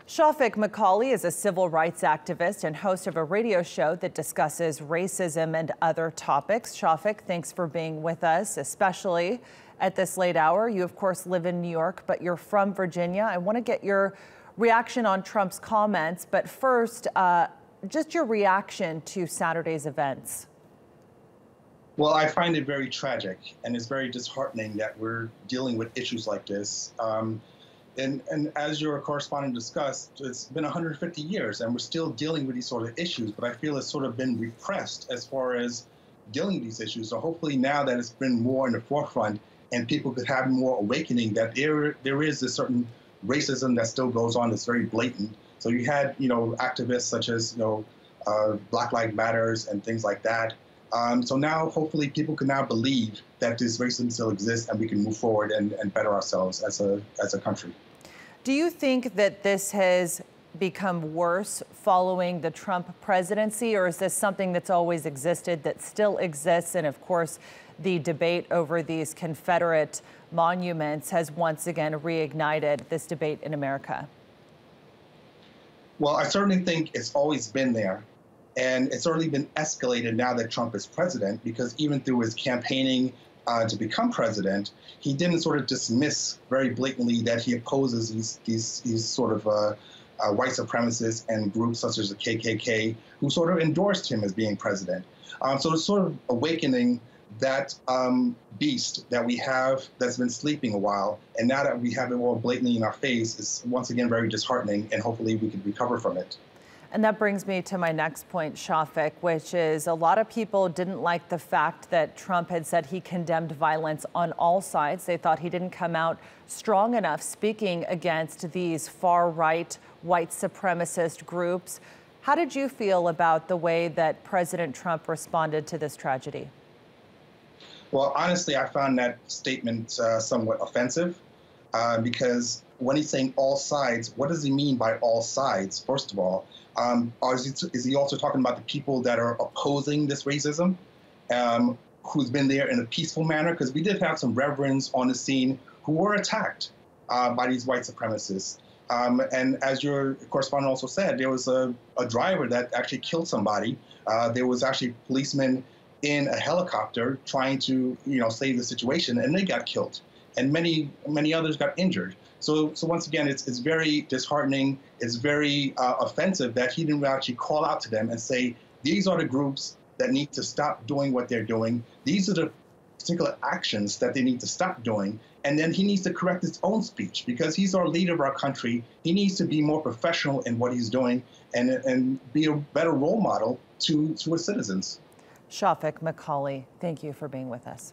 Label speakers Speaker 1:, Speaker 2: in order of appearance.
Speaker 1: Shefik Macauley is a civil rights activist and host of a radio show that discusses racism and other topics. Shefik, thanks for being with us, especially at this late hour. You, of course, live in New York, but you're from Virginia. I want to get your reaction on Trump's comments, but first, just your reaction to Saturday's events.
Speaker 2: Well, I find it very tragic, and it's very disheartening that we're dealing with issues like this. And as your correspondent discussed, it's been 150 years, and we're still dealing with these sort of issues, but I feel it's sort of been repressed as far as dealing with these issues. So hopefully now that it's been more in the forefront and people could have more awakening that there is a certain racism that still goes on that's very blatant. So you had, activists such as, Black Lives Matters and things like that. So now, hopefully, people can now believe that this racism still exists and we can move forward and better ourselves as a country.
Speaker 1: Do you think that this has become worse following the Trump presidency, or is this something that's always existed, that still exists? And of course, the debate over these Confederate monuments has once again reignited this debate in America.
Speaker 2: Well, I certainly think it's always been there. And it's certainly been escalated now that Trump is president, because even through his campaigning to become president, he didn't sort of dismiss very blatantly that he opposes these sort of white supremacists and groups such as the KKK, who sort of endorsed him as being president. So it's sort of awakening that beast that we have that's been sleeping a while, and now that we have it all blatantly in our face, is once again very disheartening, and hopefully we can recover from it.
Speaker 1: And that brings me to my next point, Shefik, which is a lot of people didn't like the fact that Trump had said he condemned violence on all sides. They thought he didn't come out strong enough speaking against these far-right white supremacist groups. How did you feel about the way that President Trump responded to this tragedy?
Speaker 2: Well, honestly, I found that statement somewhat offensive because when he's saying all sides, what does he mean by all sides, first of all? Is he also talking about the people that are opposing this racism, who's been there in a peaceful manner? Because we did have some reverends on the scene who were attacked by these white supremacists. And as your correspondent also said, there was a driver that actually killed somebody. There was actually policemen in a helicopter trying to, save the situation, and they got killed. And many others got injured. So once again, it's very disheartening. It's very offensive that he didn't actually call out to them and say, these are the groups that need to stop doing what they're doing. These are the particular actions that they need to stop doing. And then he needs to correct his own speech, because he's our leader of our country. He needs to be more professional in what he's doing and be a better role model to his citizens.
Speaker 1: Shefik Macauley, thank you for being with us.